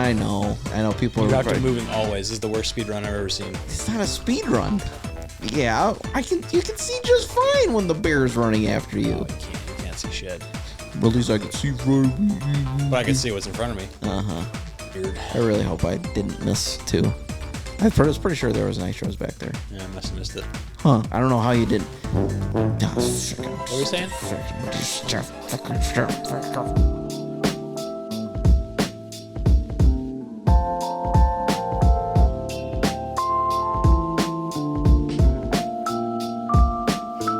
I know people You are have to moving always. This is the worst speedrun I've ever seen. It's not a speed run. Yeah, you can see just fine when the bear's running after you. Oh, you can't see shit. At least I can see. But I can see what's in front of me. Weird. I really hope I didn't miss too. I was pretty sure there was nitros back there. Yeah, I must have missed it. Huh? I don't know how you didn't. What were we saying?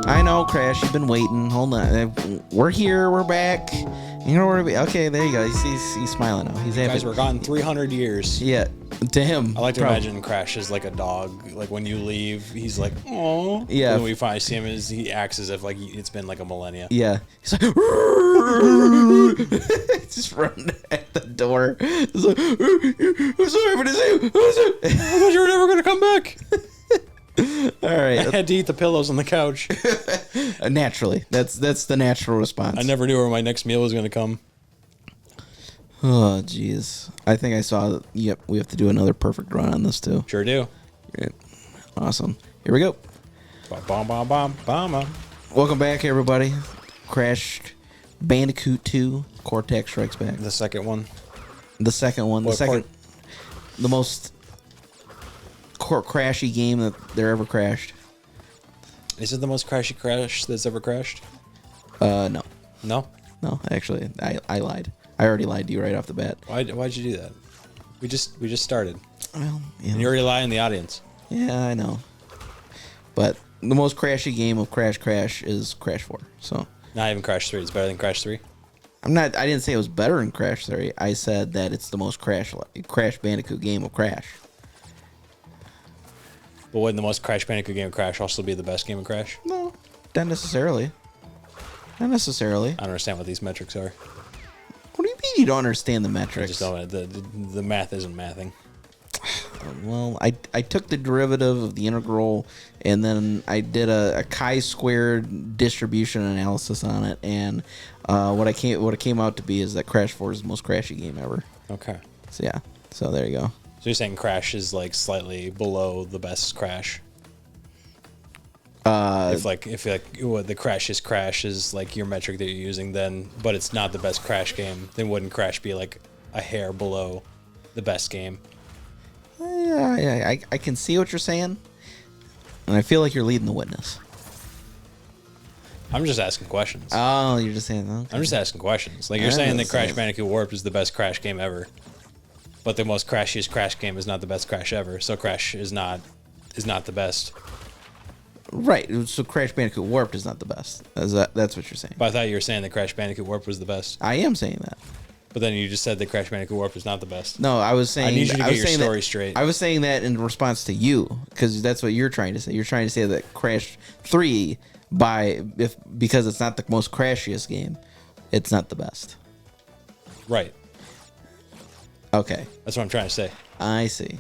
I know, Crash. You've been waiting. Hold on. We're here. We're back. You know where we? Okay, there you go. He's smiling now. He's happy. Guys, we're gone 300 years. Yeah. To him. I like to imagine Crash is like a dog. Like when you leave, he's like, "Oh." Yeah. When we finally see him, he acts as if like it's been like a millennia. Yeah. He's like, just running at the door. He's like, I'm sorry for this. I thought you were never gonna come back. All right. I had to eat the pillows on the couch. Naturally, that's the natural response. I never knew where my next meal was gonna come. Oh, jeez. I think I saw. Yep, we have to do another perfect run on this too. Sure do. Great. Awesome. Here we go. Bom, bom, bom, bom, bom. Welcome back, everybody. Crash Bandicoot 2, Cortex Strikes Back. The second one. The second one. The most crashy game that there ever crashed. Is it the most crashy crash that's ever crashed? No. No? No, actually, I lied. I already lied to you right off the bat. Why'd you do that? We just started. Well, yeah. And you already lie in the audience. Yeah, I know. But the most crashy game of Crash is Crash 4. So Not even Crash 3. It's better than Crash 3. I didn't say it was better than Crash 3. I said that it's the most Crash Bandicoot game of Crash. But wouldn't the most Crash Bandicoot game of Crash also be the best game of Crash? No, not necessarily. Not necessarily. I don't understand what these metrics are. What do you mean you don't understand the I metrics? just don't. The math isn't mathing. Well, I took the derivative of the integral, and then I did a chi-squared distribution analysis on it, and what it came out to be is that Crash 4 is the most crashy game ever. Okay. So yeah, so there you go. So you're saying Crash is like slightly below the best Crash? If the Crash is like your metric that you're using, then but it's not the best Crash game, then wouldn't Crash be like a hair below the best game? Yeah, I can see what you're saying, and I feel like you're leading the witness. I'm just asking questions. Oh, you're just saying that? Okay. I'm just asking questions. Like you're saying that Crash Bandicoot Warped is the best Crash game ever, but the most crashiest Crash game is not the best Crash ever. So Crash is not the best. Right. So Crash Bandicoot Warped is not the best. That's what you're saying. But I thought you were saying that Crash Bandicoot Warped was the best. I am saying that. But then you just said that Crash Bandicoot Warped is not the best. No, I was saying. I need you to get your story straight. I was saying that in response to you, because that's what you're trying to say. You're trying to say that Crash 3, because it's not the most crashiest game, it's not the best. Right. Okay. That's what I'm trying to say. I see.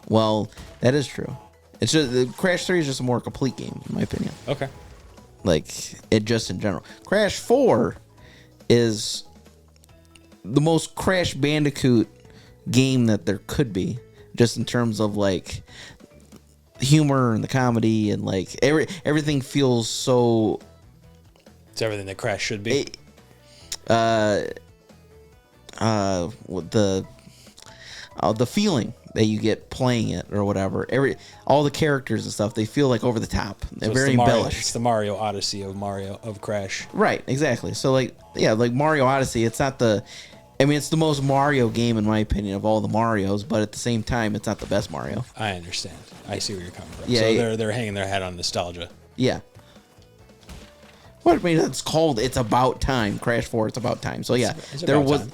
Well, that is true. It's just Crash 3 is just a more complete game, in my opinion. Okay. Like it just in general. Crash 4 is the most Crash Bandicoot game that there could be, just in terms of like humor and the comedy and like everything feels so. It's everything that Crash should be. The feeling that you get playing it or whatever, all the characters and stuff, they feel like over the top. They're very embellished. It's the Mario Odyssey of Crash. Right, exactly. So like Mario Odyssey, it's not it's the most Mario game in my opinion of all the Marios, but at the same time, it's not the best Mario. I understand. I see where you're coming from. Yeah, so they're hanging their hat on nostalgia. Yeah. What I mean, it's called It's About Time. Crash 4, It's About Time. So yeah, it's time.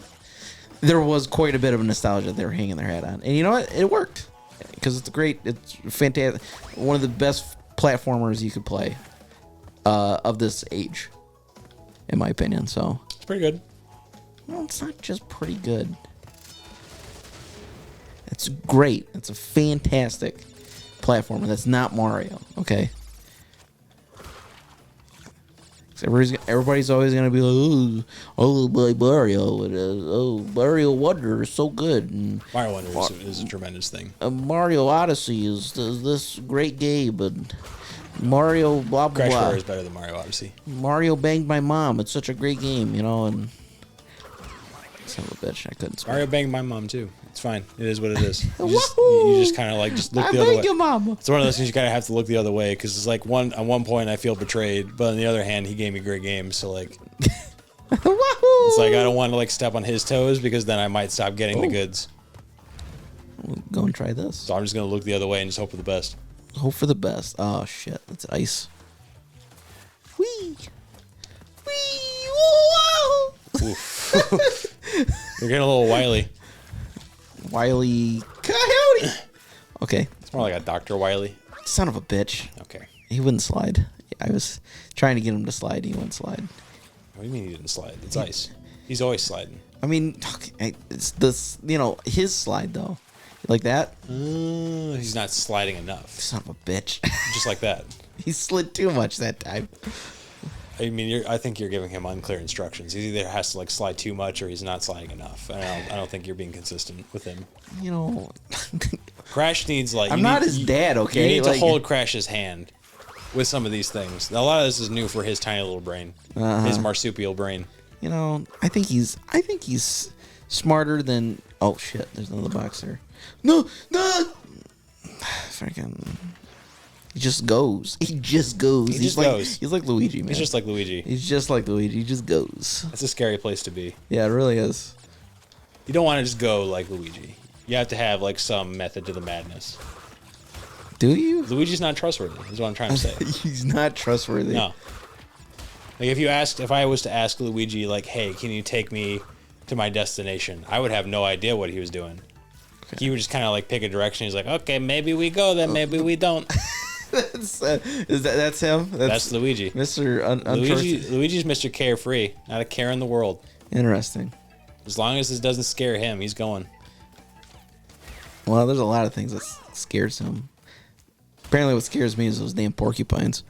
There was quite a bit of nostalgia they were hanging their hat on. And you know what? It worked. Because it's fantastic. One of the best platformers you could play of this age, in my opinion. So it's pretty good. Well, it's not just pretty good. It's great. It's a fantastic platformer. That's not Mario, okay? Everybody's always gonna be like, oh my Mario, and, Mario Wonder is so good. And Mario Wonder is a tremendous thing. Mario Odyssey is this great game, and Mario blah blah Crash blah. 4 is better than Mario Odyssey. Mario banged my mom. It's such a great game, and son of a bitch, I couldn't speak. Mario banged my mom too. It's fine. It is what it is. You just kind of like just look the other way. Your mama. It's one of those things you kind of have to look the other way because it's like on one point I feel betrayed, but on the other hand he gave me great games, so like it's like I don't want to like step on his toes because then I might stop getting the goods. We'll go and try this. So I'm just gonna look the other way and just hope for the best. Hope for the best. Oh shit, that's ice. Whee! Whee! Whoa! Oof. You're getting a little wily. Wily Coyote. Okay. It's more like a Dr. Wily. Son of a bitch. Okay. He wouldn't slide. I was trying to get him to slide. He wouldn't slide. What do you mean he didn't slide? It's ice. He's always sliding. I mean, it's this. His slide though, like that. He's not sliding enough. Son of a bitch. Just like that. He slid too much that time. I mean, I think you're giving him unclear instructions. He either has to like slide too much or he's not sliding enough. I don't think you're being consistent with him. Crash needs like. I'm not his dad, okay? You need to hold Crash's hand with some of these things. A lot of this is new for his tiny little brain, his marsupial brain. I think he's smarter than. Oh shit! There's another box there. No. Freaking. He just goes. He's like Luigi, man. He's just like Luigi. He just goes. That's a scary place to be. Yeah, it really is. You don't want to just go like Luigi. You have to have like some method to the madness. Do you? Luigi's not trustworthy, is what I'm trying to say. He's not trustworthy. No. Like if I was to ask Luigi, like, hey, can you take me to my destination? I would have no idea what he was doing. Okay. He would just kind of like pick a direction. He's like, okay, maybe we go then, maybe we don't. That's him? That's Luigi. Mr. Luigi's Mr. Carefree. Not a care in the world. Interesting. As long as this doesn't scare him, he's going. Well, there's a lot of things that scares him. Apparently what scares me is those damn porcupines.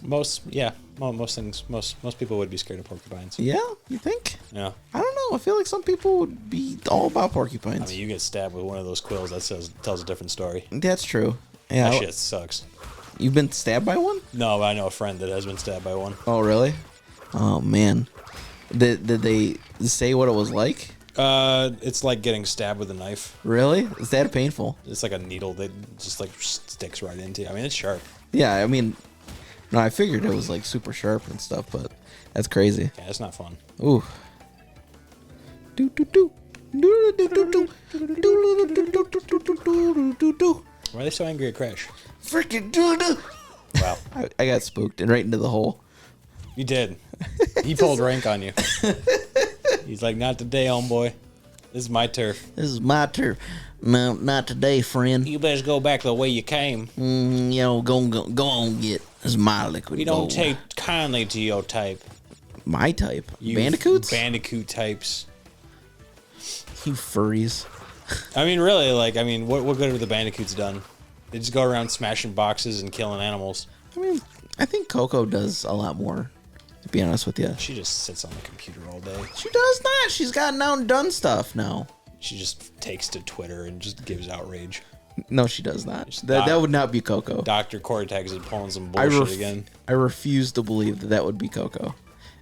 Most people would be scared of porcupines. Yeah? You think? Yeah. I don't know. I feel like some people would be all about porcupines. I mean, you get stabbed with one of those quills, that tells a different story. That's true. Yeah. That shit sucks. You've been stabbed by one? No, but I know a friend that has been stabbed by one. Oh, really? Oh, man. Did they say what it was like? It's like getting stabbed with a knife. Really? Is that painful? It's like a needle that just like sticks right into you. I mean, it's sharp. Yeah, I mean, no, I figured it was like super sharp and stuff, but that's crazy. Yeah, it's not fun. Ooh. Why are they so angry at Crash? Freaking doo-doo. Wow. I got spooked and right into the hole. You did. He pulled rank on you. He's like, not today, homeboy. This is my turf. This is my turf. No, not today, friend. You better go back the way you came. Go on, get. This is my liquid. We don't take kindly to your type. My type? You Bandicoots? Bandicoot types. You furries. I mean, really, what good have the Bandicoots done? They just go around smashing boxes and killing animals. I mean, I think Coco does a lot more, to be honest with you. She just sits on the computer all day. She does not. She's gotten out and done stuff now. She just takes to Twitter and just gives outrage. No, she does not. That would not be Coco. Dr. Cortex is pulling some bullshit again. I refuse to believe that would be Coco.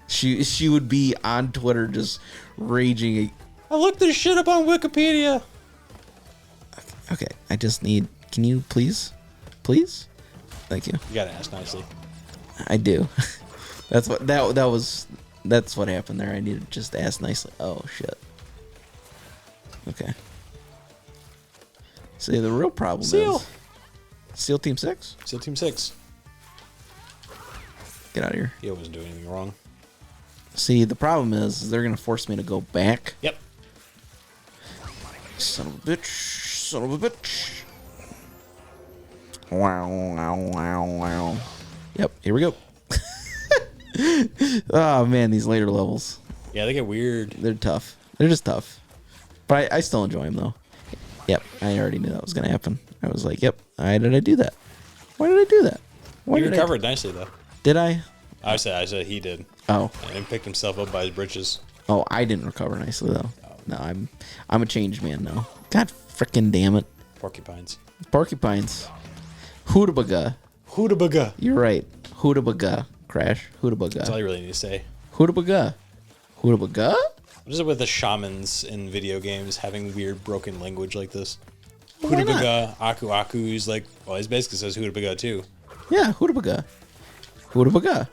She would be on Twitter just raging. I looked this shit up on Wikipedia. Okay, I just need. Can you please? Please? Thank you. You gotta ask nicely. I do. That's what happened there. I needed to just ask nicely. Oh shit. Okay. See, the real problem is SEAL Team 6? SEAL Team 6. Get out of here. He wasn't doing anything wrong. See, the problem is they're going to force me to go back. Yep. Son of a bitch. Son of a bitch. Wow, wow, wow, wow. Yep, here we go. Oh, man, these later levels. Yeah, they get weird. They're tough. They're just tough. But I still enjoy them, though. Yep, I already knew that was going to happen. I was like, yep, why did I do that? Why did I do that? You recovered nicely, though. Did I? I said he did. Oh. And he picked himself up by his britches. Oh, I didn't recover nicely though. No, I'm a changed man now. God frickin' damn it. Porcupines. Porcupines. Hootabaga. Hootabaga. You're right. Hootabaga. Crash. Hootabaga. That's all you really need to say. Hootabaga. Hootabaga? What is it with the shamans in video games having weird broken language like this? Why not? Hootabaga, Aku Aku, he's like, well, he basically says Hootabaga too. Yeah, Hootabaga. Hootabaga.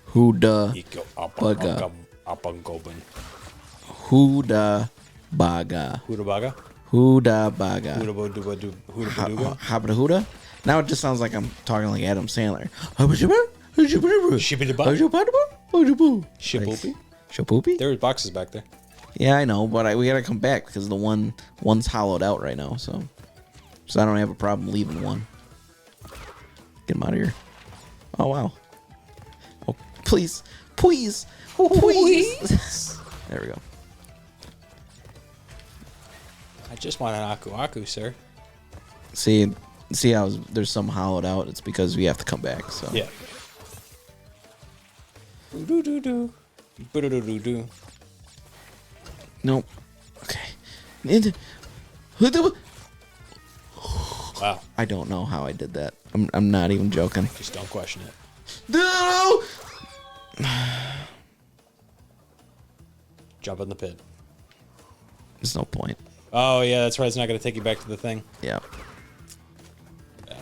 Hootabaga. Iko Apangobin. Hootabaga. Hootabaga? Hootabaga. Hootabaduga? Habadahuda? Now it just sounds like I'm talking like Adam Sandler. Shipoopy? Shapoopy? There was boxes back there. Yeah, I know, but we gotta come back because the one's hollowed out right now, so I don't have a problem leaving one. Get him out of here. Oh wow. Oh please, please, please. There we go. I just want an Aku Aku, sir. See how there's some hollowed out. It's because we have to come back. So Yeah. Do do do. Do do do do. Nope. Okay. Wow. I don't know how I did that. I'm not even joking. Just don't question it. No! Jump in the pit. There's no point. Oh yeah, that's right. It's not going to take you back to the thing. Yeah. Oh.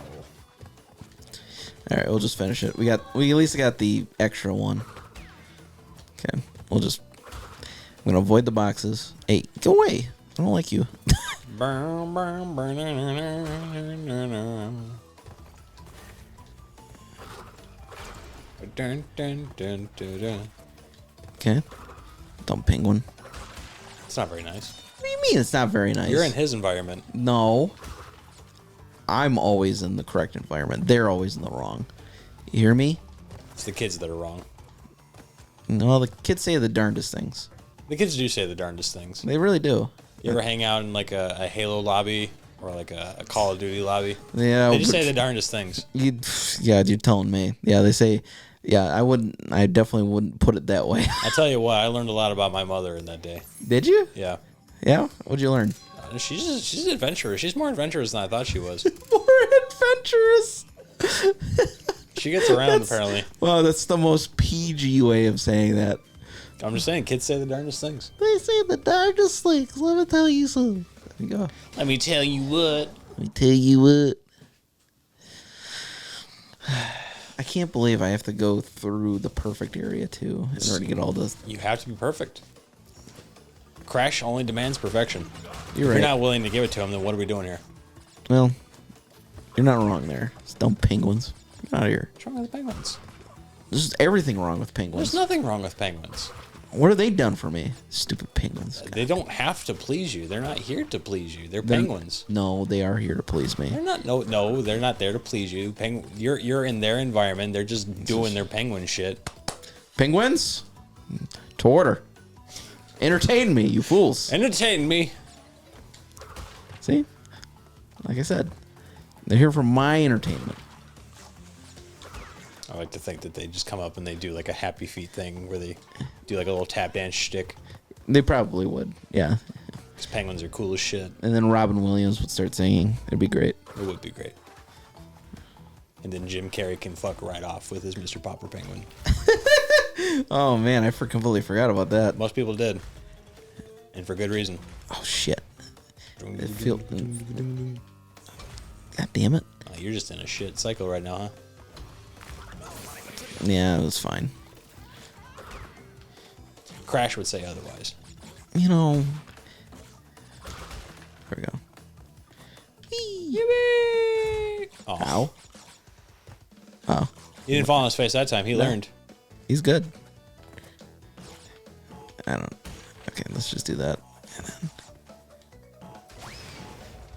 All right, we'll just finish it. We at least got the extra one. Okay, I'm gonna avoid the boxes. Hey, go away! I don't like you. Okay, dumb penguin. It's not very nice. What do you mean it's not very nice? You're in his environment. No. I'm always in the correct environment. They're always in the wrong. You hear me? It's the kids that are wrong. No, the kids say the darndest things. The kids do say the darndest things. They really do. You ever hang out in like a Halo lobby or like a Call of Duty lobby? Yeah. They just say the darndest things. Yeah, you're telling me. Yeah, they say. Yeah, I definitely wouldn't put it that way. I tell you what, I learned a lot about my mother in that day. Did you? Yeah. Yeah? What'd you learn? She's an adventurer. She's more adventurous than I thought she was. More adventurous. She gets around, apparently. Well, that's the most PG way of saying that. I'm just saying, kids say the darndest things. They say the darndest things. Let me tell you something. There you go. Let me tell you what. Let me tell you what. I can't believe I have to go through the perfect area, too, in order to get all this. You have to be perfect. Crash only demands perfection. You're If right. you're not willing to give it to him, then what are we doing here? Well, you're not wrong there. It's dumb penguins. Get out of here. What's wrong with penguins? There's just everything wrong with penguins. There's nothing wrong with penguins. What have they done for me? Stupid penguins. They don't have to please you. They're not here to please you. They're penguins. No, they are here to please me. They're not. No, they're not there to please you. You're in their environment. They're just doing their penguin shit. Penguins? To order. Entertain me, you fools. Entertain me. See? Like I said, they're here for my entertainment. I like to think that they just come up and they do like a happy feet thing where they do like a little tap dance shtick. They probably would, yeah. Because penguins are cool as shit. And then Robin Williams would start singing. It'd be great. It would be great. And then Jim Carrey can fuck right off with his Mr. Popper penguin. Oh, man, I completely forgot about that. Most people did. And for good reason. Oh, shit. God damn it. Oh, you're just in a shit cycle right now, huh? Yeah, it was fine. Crash would say otherwise. You know. There we go. Yippee! Oh. Ow. Oh. He didn't fall on his face that time. He learned. He's good. I don't. Okay, let's just do that.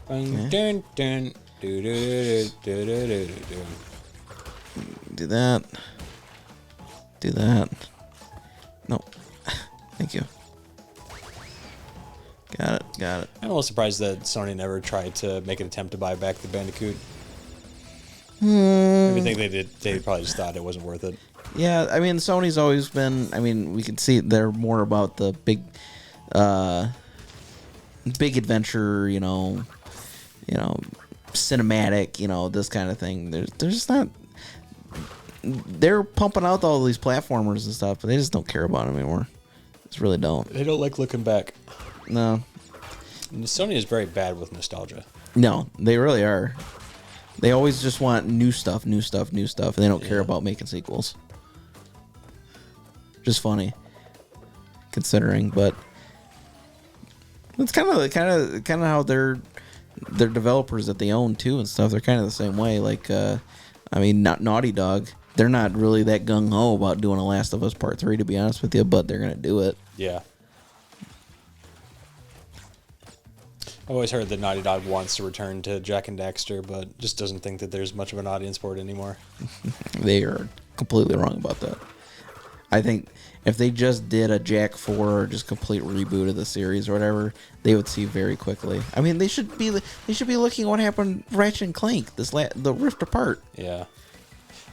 Dun, dun, dun, do, do, do, do, do, do, do. Do that. Do that. No. Thank you. Got it. Got it. I'm a little surprised that Sony never tried to make an attempt to buy back the Bandicoot. I think they did. They probably just thought it wasn't worth it. Yeah, I mean, Sony's always been. I mean, we can see they're more about the big adventure. Cinematic. This kind of thing. There's just not. They're pumping out all these platformers and stuff, but they just don't care about them anymore. Just really don't. They don't like looking back. No. And Sony is very bad with nostalgia. No, they really are. They always just want new stuff, and they don't care about making sequels. Just funny, considering, but it's kind of how they're developers that they own too and stuff. They're kind of the same way. Like, not Naughty Dog. They're not really that gung ho about doing a Last of Us Part 3, to be honest with you, but they're gonna do it. Yeah. I've always heard that Naughty Dog wants to return to Jack and Daxter, but just doesn't think that there's much of an audience for it anymore. They are completely wrong about that. I think if they just did a Jack 4 or just complete reboot of the series or whatever, they would see very quickly. I mean, they should be looking at what happened to Ratchet and Clank, the Rift Apart. Yeah.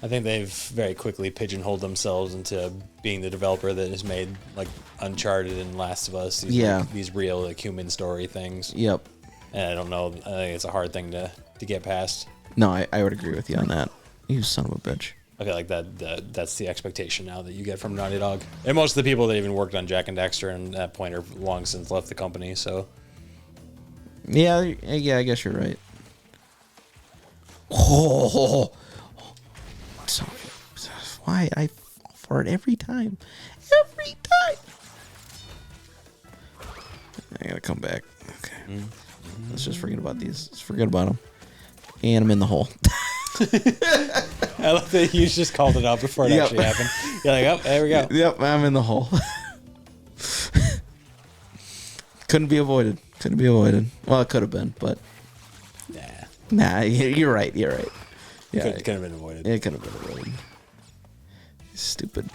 I think they've very quickly pigeonholed themselves into being the developer that has made like Uncharted and Last of Us. These real like human story things. Yep. And I don't know. I think it's a hard thing to get past. No, I would agree with you on that. You son of a bitch. I feel like that's the expectation now that you get from Naughty Dog. And most of the people that even worked on Jack and Daxter and at that point are long since left the company. So. Yeah, I guess you're right. Oh. So, why I fall for it every time. I gotta come back. Okay. Mm-hmm. Let's just forget about these. Let's forget about them. And I'm in the hole. I love that you just called it out before it actually happened. You're like, oh, there we go. Yep, I'm in the hole. Couldn't be avoided. Well, it could have been, but nah. You're right. Yeah, could have been avoided. It could have been avoided. Stupid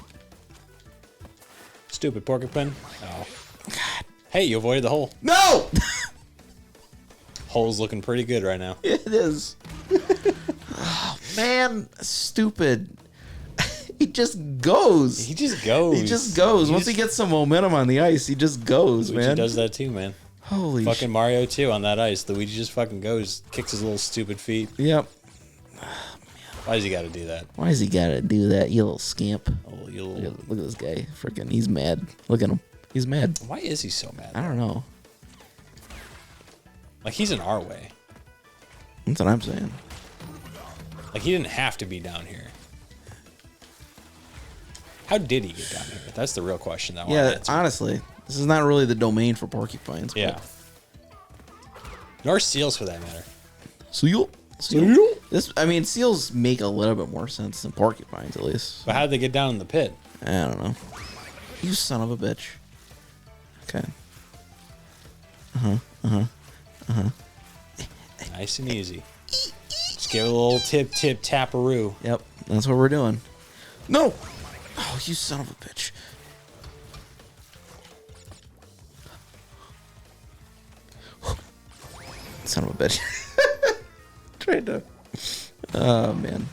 porcupine. Oh, God. Hey, you avoided the hole. No. Hole's looking pretty good right now. It is. Oh, man, stupid. He just goes. Once he gets some momentum on the ice, he just goes, Luigi man. does that too, man. Holy shit. Fucking Mario too on that ice. Luigi just fucking goes, kicks his little stupid feet. Yep. Why does he got to do that? Why does he got to do that, you little scamp? Oh, you little... Look at this guy. Freaking, he's mad. Look at him. He's mad. Why is he so mad? I don't know. Like, he's in our way. That's what I'm saying. Like, he didn't have to be down here. How did he get down here? That's the real question that I want to answer. Honestly, this is not really the domain for porcupines. Yeah. Nor seals, for that matter. Seal? Seals make a little bit more sense than porcupines, at least. But how did they get down in the pit? I don't know. You son of a bitch. Okay. Nice and easy. Just give it a little tip, taparoo. Yep, that's what we're doing. No! Oh, you son of a bitch. Son of a bitch. Tried to. Oh, man.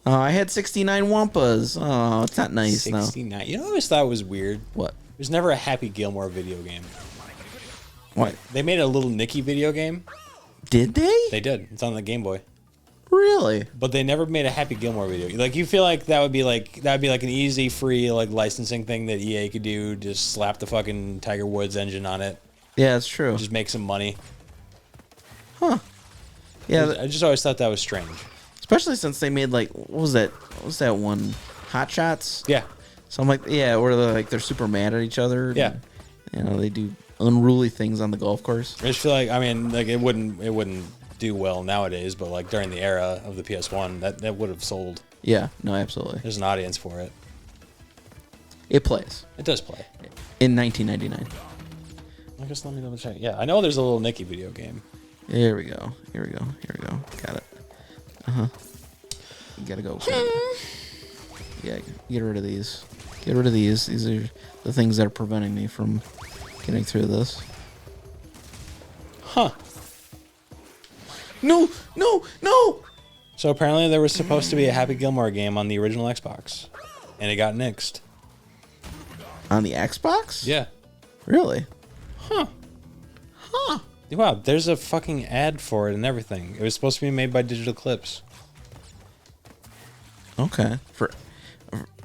Oh, I had 69 Wampas. Oh, it's not nice 69. now. You know what I always thought was weird? What? There's never a Happy Gilmore video game. What? They made a Little Nicky video game. Did they? They did. It's on the Game Boy. Really? But they never made a Happy Gilmore video. Like, you feel like that would be like an easy, free, like, licensing thing that EA could do. Just slap the fucking Tiger Woods engine on it. Yeah, that's true. Just make some money. Huh. Yeah. I just always thought that was strange. Especially since they made, like, what was that one? Hot Shots? Yeah. So I'm like, yeah, where they're super mad at each other. Yeah. And, they do unruly things on the golf course. I just feel like, it wouldn't do well nowadays, but like during the era of the PS1, that would have sold. Yeah, no, absolutely. There's an audience for it. It plays. It does play. In 1999. I guess let me double check. Yeah, I know there's a Little Nicky video game. Here we go. Got it. You gotta go. Yeah, get rid of these. These are the things that are preventing me from getting through this. Huh. No! So apparently there was supposed to be a Happy Gilmore game on the original Xbox. and it got nixed. On the Xbox? Yeah. Really? Huh. Huh. Wow, there's a fucking ad for it and everything. It was supposed to be made by Digital Clips. Okay. For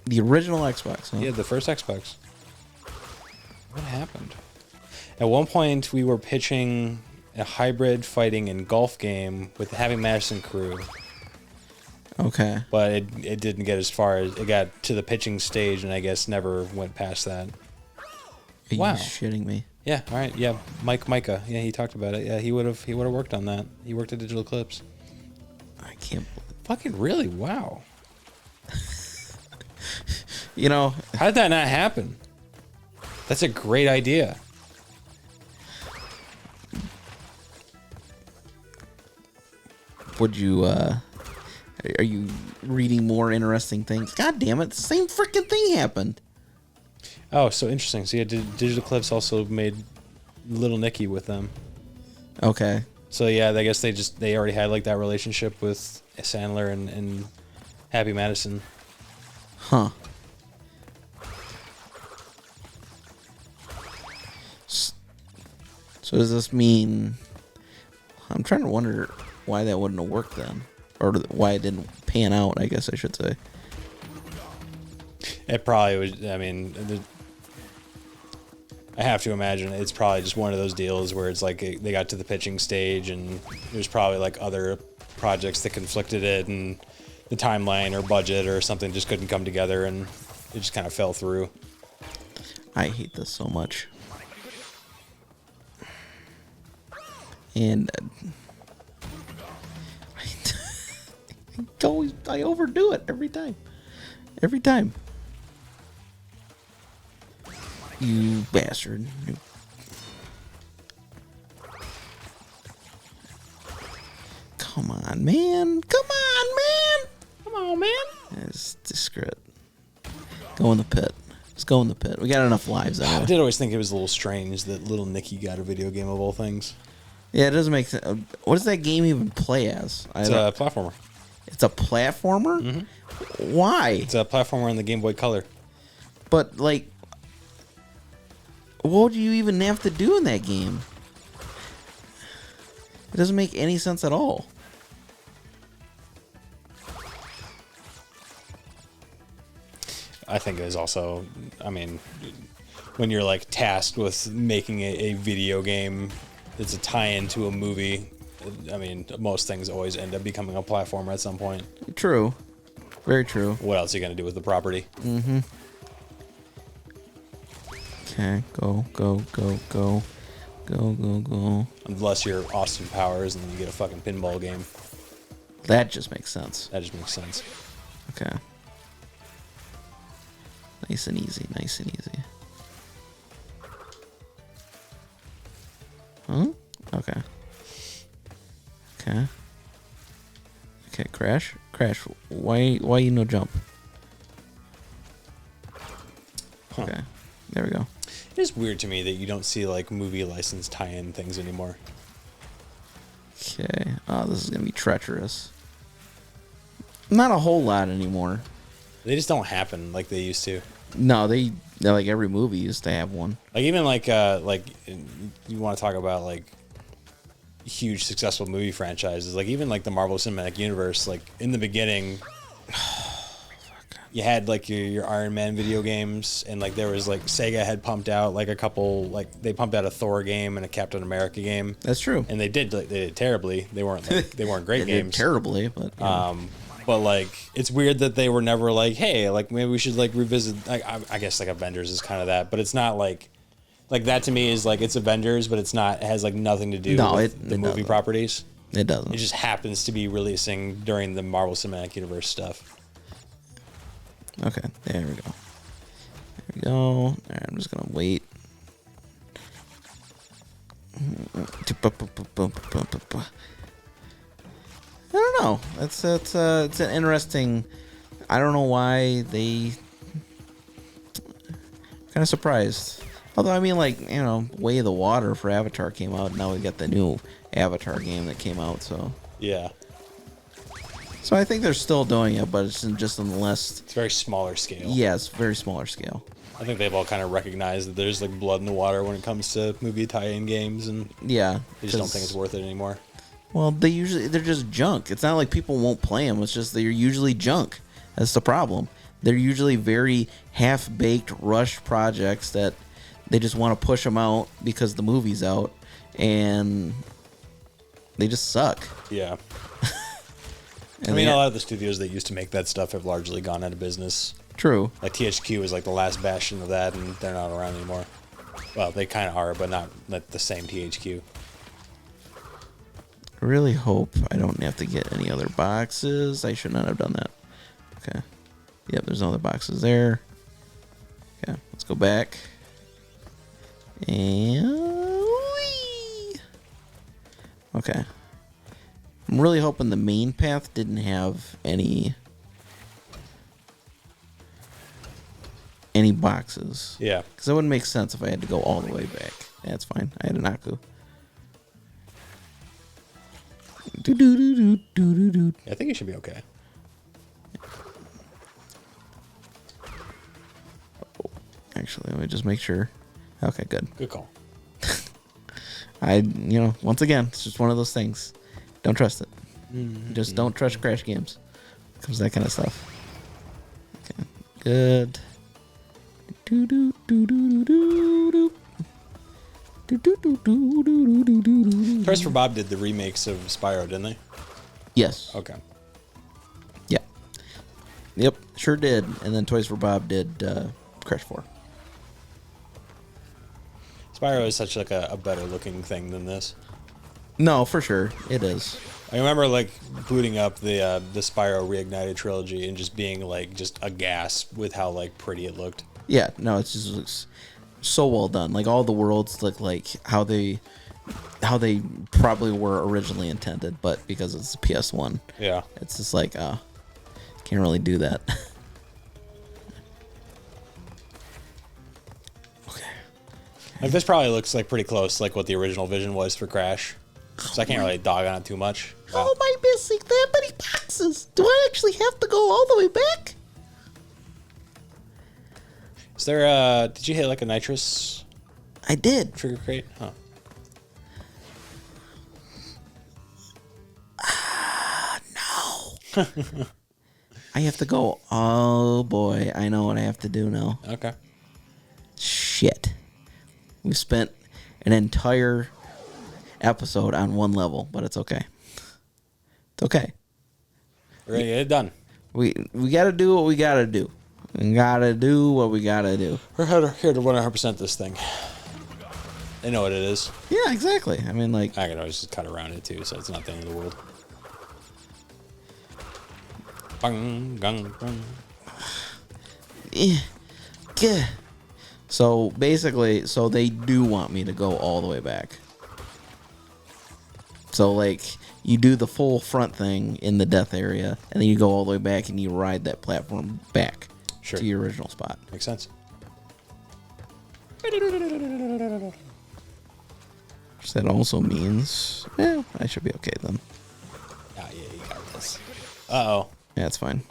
the original Xbox, huh? Yeah, the first Xbox. What happened? At one point, we were pitching a hybrid fighting and golf game with the Happy Madison crew. Okay. But it didn't get as far as... It got to the pitching stage and I guess never went past that. Are Wow. you shitting me? Yeah, all right, yeah. Micah. Yeah, he talked about it. Yeah, he would have worked on that. He worked at Digital Clips. I can't. Fucking really? Wow. You know, How did that not happen? That's a great idea. would you? Are you reading more interesting things? God damn it! The same freaking thing happened. Oh, so interesting. So yeah, Digital Clips also made Little Nicky with them. Okay. So yeah, I guess they already had like that relationship with Sandler and Happy Madison. Huh. So does this mean? I'm trying to wonder why that wouldn't have worked then, or why it didn't pan out. I guess I should say. It probably was. I mean, I have to imagine it's probably just one of those deals where it's like they got to the pitching stage and there's probably like other projects that conflicted it, and the timeline or budget or something just couldn't come together, and it just kind of fell through. I hate this so much. And I overdo it every time. Every time. You bastard. Come on, man. Come on, man. Come on, man. Just screw it. Go in the pit. Just go in the pit. We got enough lives I anyway. did always think it was a little strange that Little Nicky got a video game of all things. Yeah, it doesn't make sense. What does that game even play as? It's a platformer. It's a platformer? Mm-hmm. Why? It's a platformer on the Game Boy Color. But, like, what would you even have to do in that game? It doesn't make any sense at all. I think it is also, I mean, when you're like tasked with making a video game that's a tie-in to a movie, I mean, most things always end up becoming a platformer at some point. True. Very true. What else are you going to do with the property? Mm-hmm. Okay, go. Go. Unless you're Austin Powers and then you get a fucking pinball game. That just makes sense. That just makes sense. Okay. Nice and easy. Huh? Okay. Okay, Crash, why you no jump? Huh. Okay, there we go. It is weird to me that you don't see like movie license tie-in things anymore. Okay, oh, this is gonna be treacherous. Not a whole lot anymore. They just don't happen like they used to. No, they're like every movie used to have one. Like even like you want to talk about like huge successful movie franchises, like even like the Marvel Cinematic Universe, like in the beginning you had like your Iron Man video games, and like there was like Sega had pumped out like a couple, like they pumped out a Thor game and a Captain America game. That's true. And they did terribly. They weren't great games. Terribly, but yeah. But like it's weird that they were never like, hey, like maybe we should like revisit. Like I guess like Avengers is kind of that, but it's not like that to me is like it's Avengers, but it's not. It has like nothing to do with the movie properties. It doesn't. It just happens to be releasing during the Marvel Cinematic Universe stuff. Okay, there we go. All right, I'm just gonna wait. I don't know. It's an interesting. I don't know why they. Kind of surprised. Although I mean, like Way of the Water for Avatar came out. Now we got the new Avatar game that came out. So Yeah. So I think they're still doing it, but it's just in the less. It's very smaller scale. Yeah, it's very smaller scale. I think they've all kind of recognized that there's like blood in the water when it comes to movie tie-in games, and Yeah, they just don't think it's worth it anymore. Well, they're just junk. It's not like people won't play them. It's just they're usually junk. That's the problem. They're usually very half-baked, rushed projects that they just want to push them out because the movie's out, and they just suck. Yeah. I mean, a lot of the studios that used to make that stuff have largely gone out of business. True. Like THQ was like the last bastion of that, and they're not around anymore. Well, they kind of are, but not the same THQ. I really hope I don't have to get any other boxes. I should not have done that. Okay. Yep, there's no other boxes there. Okay, let's go back. And... whee! Okay. I'm really hoping the main path didn't have any boxes. Yeah. Because that wouldn't make sense if I had to go all the way back. That's fine. I had an Aku. I think it should be okay. Actually, let me just make sure. Okay, good. Good call. Once again, it's just one of those things. Don't trust it. Just don't trust Crash games. Comes that kind of stuff. Okay, good. Toys for Bob did the remakes of Spyro, didn't they? Yes. Okay. Yeah. Yep, sure did. And then Toys for Bob did Crash 4. Spyro is such like a better looking thing than this. No, for sure. It is. I remember like booting up the Spyro Reignited trilogy and just being like just aghast with how like pretty it looked. Yeah, no, it just looks so well done. Like all the worlds look like how they probably were originally intended, but because it's a PS1, Yeah. it's just like can't really do that. Okay. Like this probably looks like pretty close like what the original vision was for Crash. So I can't really dog on it too much. How am I missing that many boxes? Do I actually have to go all the way back? Is there did you hit like a nitrous I did. trigger crate? Huh. No. I have to go. Oh boy, I know what I have to do now. Okay. Shit. We spent an entire episode on one level, but it's okay. It's okay. We're gonna get it done. We gotta do what we gotta do. We gotta do what we gotta do. We're here to 100% this thing. They know what it is. Yeah, exactly. I mean, like, I can always just cut around it too, so it's not the end of the world. Bang, gang, bang. yeah. So basically, they do want me to go all the way back. So like, you do the full front thing in the death area, and then you go all the way back and you ride that platform back to your original spot. Makes sense. So that also means, I should be okay then. Ah, yeah, you got this. Uh-oh. Yeah, that's fine.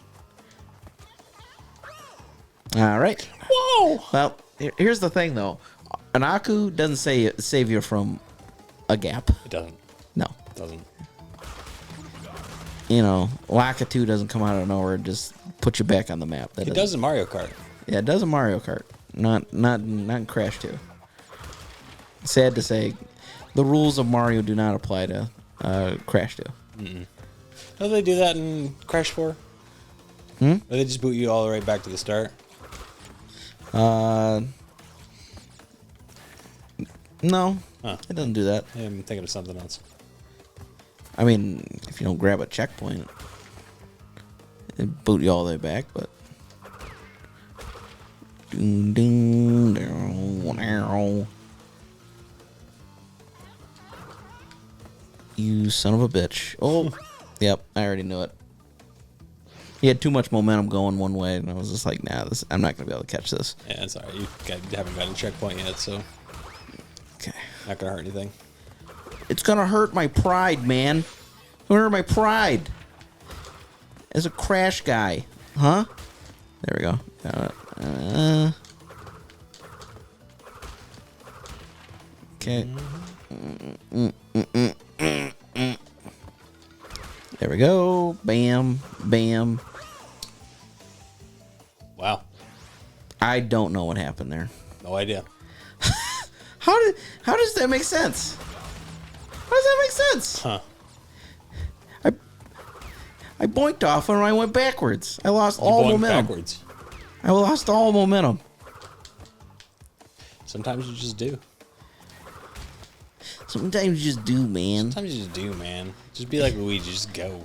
All right. Whoa! Well, here's the thing, though. An Aku doesn't save you from a gap. It doesn't. No. It doesn't. You know, Laka 2 doesn't come out of nowhere and just put you back on the map. It does in Mario Kart. Yeah, it does in Mario Kart. Not in Crash 2. Sad to say, the rules of Mario do not apply to Crash 2. Mm-mm. Don't they do that in Crash 4? Hmm? Or they just boot you all the way back to the start? No. Huh. It doesn't do that. I'm thinking of something else. I mean, if you don't grab a checkpoint, it boot you all the way back, but... Ding, ding, down, down. You son of a bitch. Oh, yep, I already knew it. He had too much momentum going one way, and I was just like, nah, I'm not going to be able to catch this. Yeah, it's alright. You haven't gotten a checkpoint yet, so... Okay. Not gonna hurt anything. It's going to hurt my pride, man. It's going to hurt my pride. There's a Crash guy. Huh? There we go. Got it. Okay. There we go. Bam. Bam. Wow. I don't know what happened there. No idea. How does that make sense? How does that make sense? Huh. I boinked off and I went backwards. I lost all momentum. Backwards. I lost all momentum. Sometimes you just do. Sometimes you just do, man. Sometimes you just do, man. Just be like Luigi. Just go.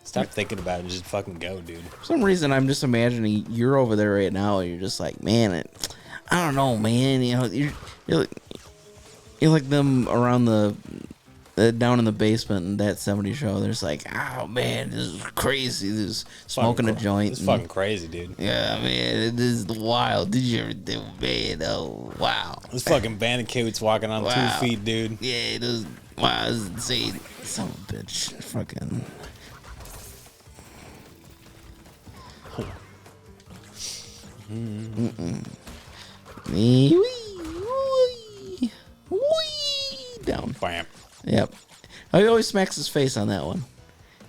Stop thinking about it and just fucking go, dude. For some reason, I'm just imagining you're over there right now and you're just like, man, I don't know, man. You know, you're like them around the down in the basement in that 70s show. There's like, oh man, this is crazy. This is smoking a joint. It's fucking crazy, dude. Yeah, man, this is wild. Did you ever do, man? Oh, wow. This fucking bandicoots walking on 2 feet, dude. Yeah, it is. Wow, this is insane. Son of a bitch. Fucking. Wee, wee, wee, down. Bam. Yep. Oh, he always smacks his face on that one,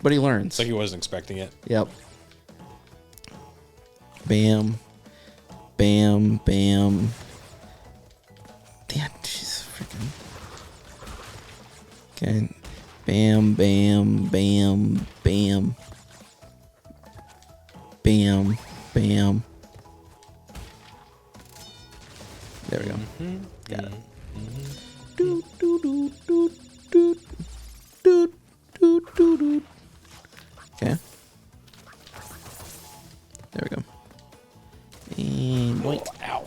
but he learns. It's like he wasn't expecting it. Yep. Bam. Bam. Bam. Damn, jeez, freaking. Okay. Bam. Bam. Bam. Bam. Bam. Bam. There we go. Got it. Do, do, do, do, do, do, do, do, do. Okay. There we go. And boink. Ow.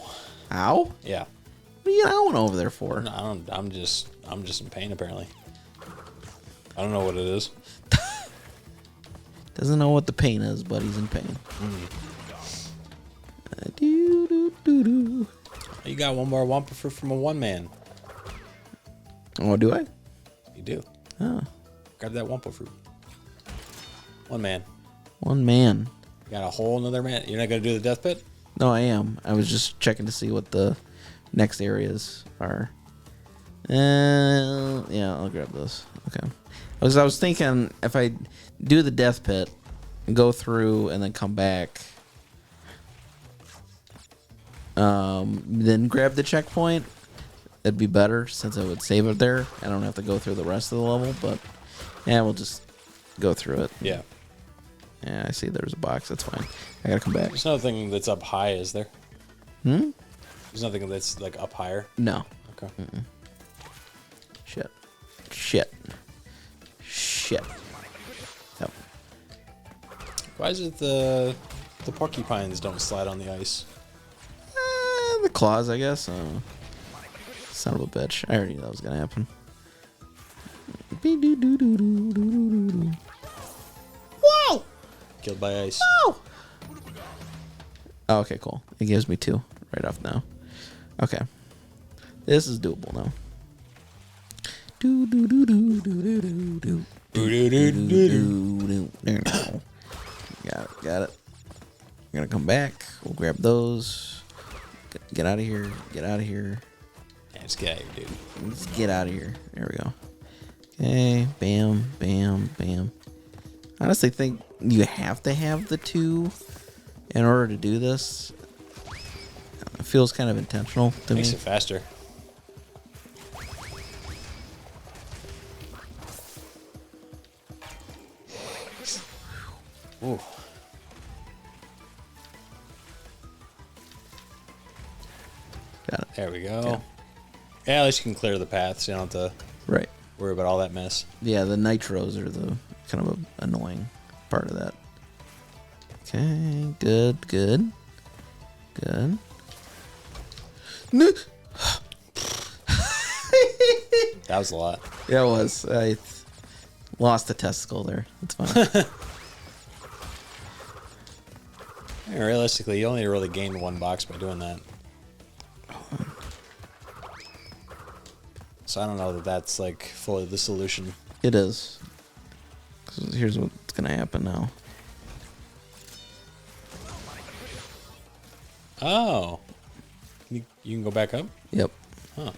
Ow? Yeah. What are you owing over there for? No, I don't. I'm just in pain apparently. I don't know what it is. Doesn't know what the pain is, but he's in pain. Do, do, do, do. You got one more Wumpa Fruit from a one man. Oh, do I? You do. Oh. Grab that Wumpa Fruit. One man. One man. You got a whole another man. You're not gonna do the death pit? No, I am. I was just checking to see what the next areas are. Yeah, I'll grab those. Okay. Because I was thinking if I do the death pit and go through and then come back, then grab the checkpoint, it'd be better since I would save it there. I don't have to go through the rest of the level, but yeah, we'll just go through it. Yeah. Yeah, I see there's a box. That's fine. I gotta come back. There's nothing that's up high, is there? Hmm? There's nothing that's like up higher. No. Okay. Shit. Shit. Shit. Yep. Why is it the porcupines don't slide on the ice? The claws, I guess. Son of a bitch. I already knew that was gonna happen. Wow! Killed by ice. Oh, okay, cool. It gives me 2 right off now. Okay. This is doable now. Do do do do do do do do. There we go. Got it. We're gonna come back. We'll grab those. Get out of here. Get out of here. Yeah, just get out of here, dude. Let's get out of here. There we go. Okay. Bam. Bam. Bam. I honestly think you have to have the 2 in order to do this. It feels kind of intentional to me. Makes it faster. Ooh. Got it. There we go. Yeah, at least you can clear the path, so you don't have to Right. worry about all that mess. Yeah, the nitros are the kind of a annoying part of that. Okay, good, good, good. That was a lot. Yeah, it was. I lost a testicle there. That's fine. Yeah, realistically, you only really gained 1 box by doing that. So I don't know that that's like fully the solution. It is. 'Cause here's what's gonna happen now. Oh. You can go back up? Yep. Huh.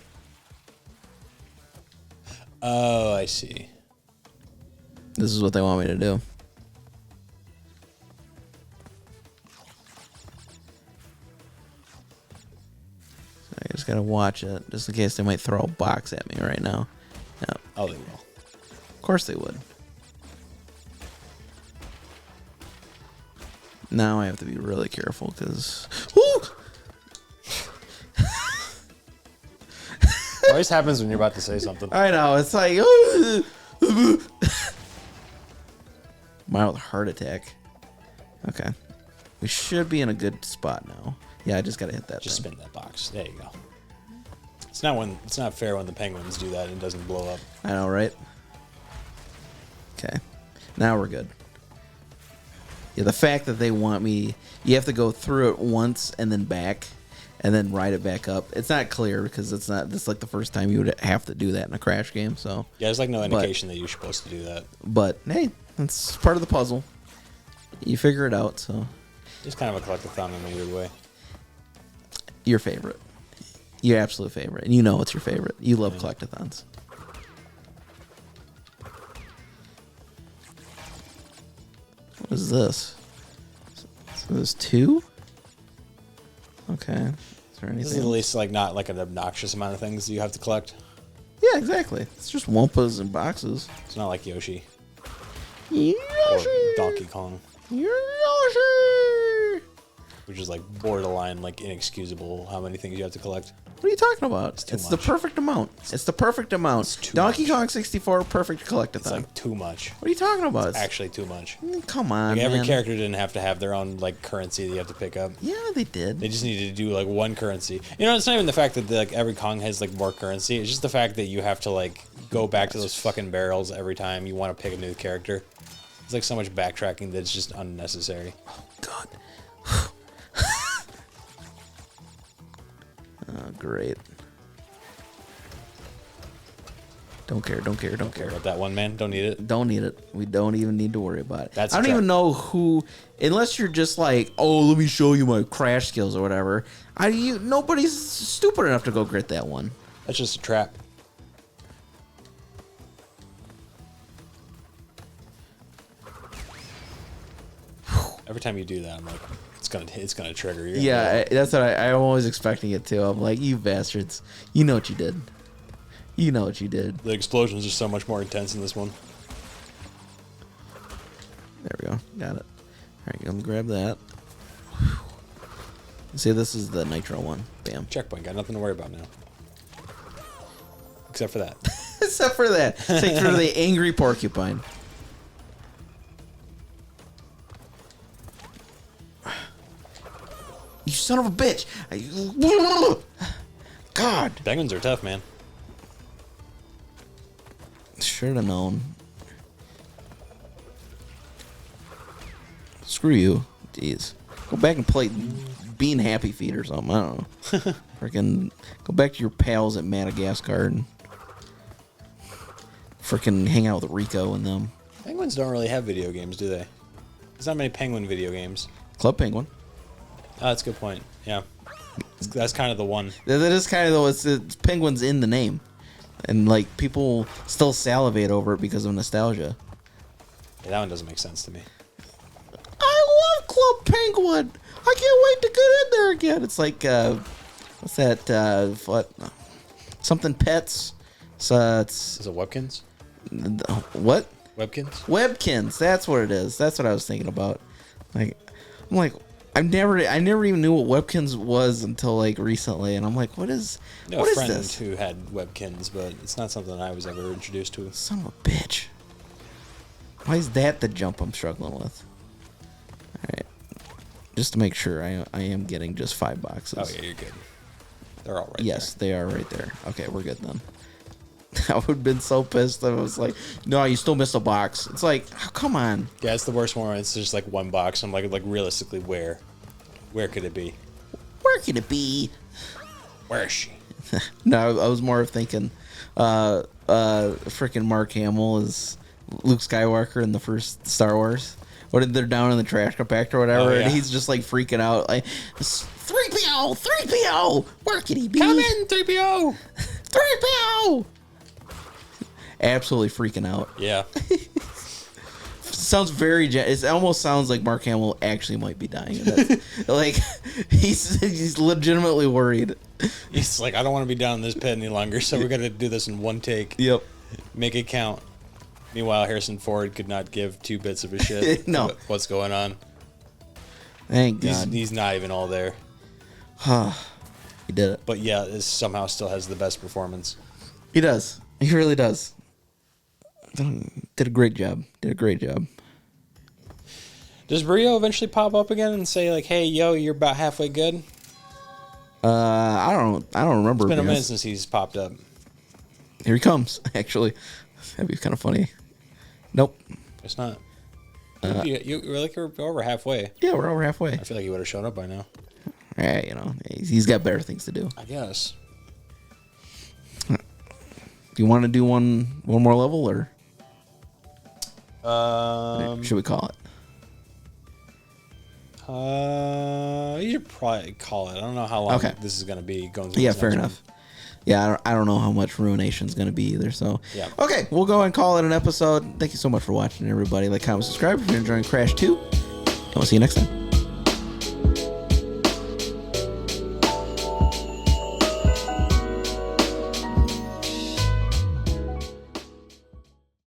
Oh, I see. This is what they want me to do. So I just gotta watch it, just in case they might throw a box at me right now. Yeah. Oh, they will. Of course they would. Now I have to be really careful because. It always happens when you're about to say something. I know, it's like. Mild heart attack. Okay. We should be in a good spot now. Yeah, I just gotta hit that. Just thing. spin that box. There you go. It's not fair when the penguins do that and it doesn't blow up. I know, right? Okay. Now we're good. Yeah, the fact that they want me, you have to go through it once and then back, and then ride it back up. It's not clear because it's like the first time you would have to do that in a Crash game. So yeah, there's like no indication that you're supposed to do that. But hey, that's part of the puzzle. You figure it out. So It's kind of a collectathon in a weird way. your favorite, your absolute favorite, and you know it's your favorite. You love collectathons. What is this? So there's 2? Okay. Is there anything? This is at least like not like an obnoxious amount of things you have to collect. Yeah, exactly. It's just Wumpas and boxes. It's not like Yoshi Yoshi! or Donkey Kong, Yoshi! which is like borderline like inexcusable how many things you have to collect. What are you talking about? too It's the much. perfect amount. It's the perfect amount. too Donkey much. Kong 64, perfect collectathon. It's like too much. What are you talking about? It's Actually, too much. Come on, Like every man. character didn't have to have their own like currency that you have to pick up. Yeah, they did. They just needed to do like one currency. You know, it's not even the fact that like every Kong has like more currency. It's just the fact that you have to like go back to those fucking barrels every time you want to pick a new character. It's like so much backtracking that's just unnecessary. God. Oh, great. Don't care. Don't care. Don't care. About that one, man. Don't need it. Don't need it. We don't even need to worry about it. That's I don't trap. even know who, unless you're just like, oh, let me show you my Crash skills or whatever. Nobody's stupid enough to go grit that one. That's just a trap. Every time you do that, I'm like, it's gonna trigger you. Yeah, that's what I'm always expecting it to. I'm like, you bastards. You know what you did. You know what you did. The explosions are so much more intense in this one. There we go. Got it. All right, let me grab that. See, this is the nitro one. Bam. Checkpoint. Got nothing to worry about now. Except for that. Except for that. Except for the angry porcupine. You son of a bitch. God. Penguins are tough, man. Should have known. Screw you. Jeez. Go back and play Being Happy Feet or something. I don't know. Freaking go back to your pals at Madagascar and freaking hang out with Rico and them. Penguins don't really have video games, do they? There's not many penguin video games. Club Penguin. Oh, that's a good point. Yeah. That's kind of the one. That is kind of though. It's penguins in the name, and like people still salivate over it because of nostalgia. Yeah, that one doesn't make sense to me. I love Club Penguin. I can't wait to get in there again. It's like what's that? What? Something pets. So it's Is it Webkins? what? Webkins? Webkins. That's what it is. That's what I was thinking about. Like, I'm like, I never even knew what Webkins was until like recently, and I'm like, what is? I know What a is friend this? who had Webkins, but it's not something I was ever introduced to. Son of a bitch. Why is that the jump I'm struggling with? Alright. Just to make sure I am getting just 5 boxes. Oh yeah, you're good. They're all right. Yes, they are right there. Okay, we're good then. I would have been so pissed if I was like, no, you still missed a box. It's like, oh, come on. Yeah, it's the worst one. It's just like one box. I'm like realistically, where could it be? Where could it be? Where is she? No, I was more of thinking, freaking Mark Hamill Luke Skywalker in the first Star Wars. When they're down in the trash compactor or whatever, and he's just like freaking out, like 3PO, 3PO, where can he be? Come in, 3PO, 3PO. Absolutely freaking out. Yeah. Sounds very. It almost sounds like Mark Hamill actually might be dying. Like he's legitimately worried. He's like, I don't want to be down in this pit any longer, so we're gonna do this in one take. Yep. Make it count. Meanwhile, Harrison Ford could not give two bits of a shit. No. What's going on? Thank God. He's not even all there. He did it. But yeah, this somehow still has the best performance. He does. He really does. Did a great job. Does Brio eventually pop up again and say like, "Hey, yo, you're about halfway good"? I don't remember. It's been a minute since he's popped up. Here he comes. Actually, that'd be kind of funny. Nope. It's not. You're over halfway. Yeah, we're over halfway. I feel like he would have shown up by now. Yeah, you know, he's got better things to do. I guess. Do you want to do one more level, or should we call it? You should probably call it. I don't know how long this is going to be going through. Yeah, fair enough. Yeah, I don't know how much Ruination's going to be either. So, yeah. Okay, we'll go and call it an episode. Thank you so much for watching, everybody. Like, comment, subscribe if you're enjoying Crash 2. And we'll see you next time.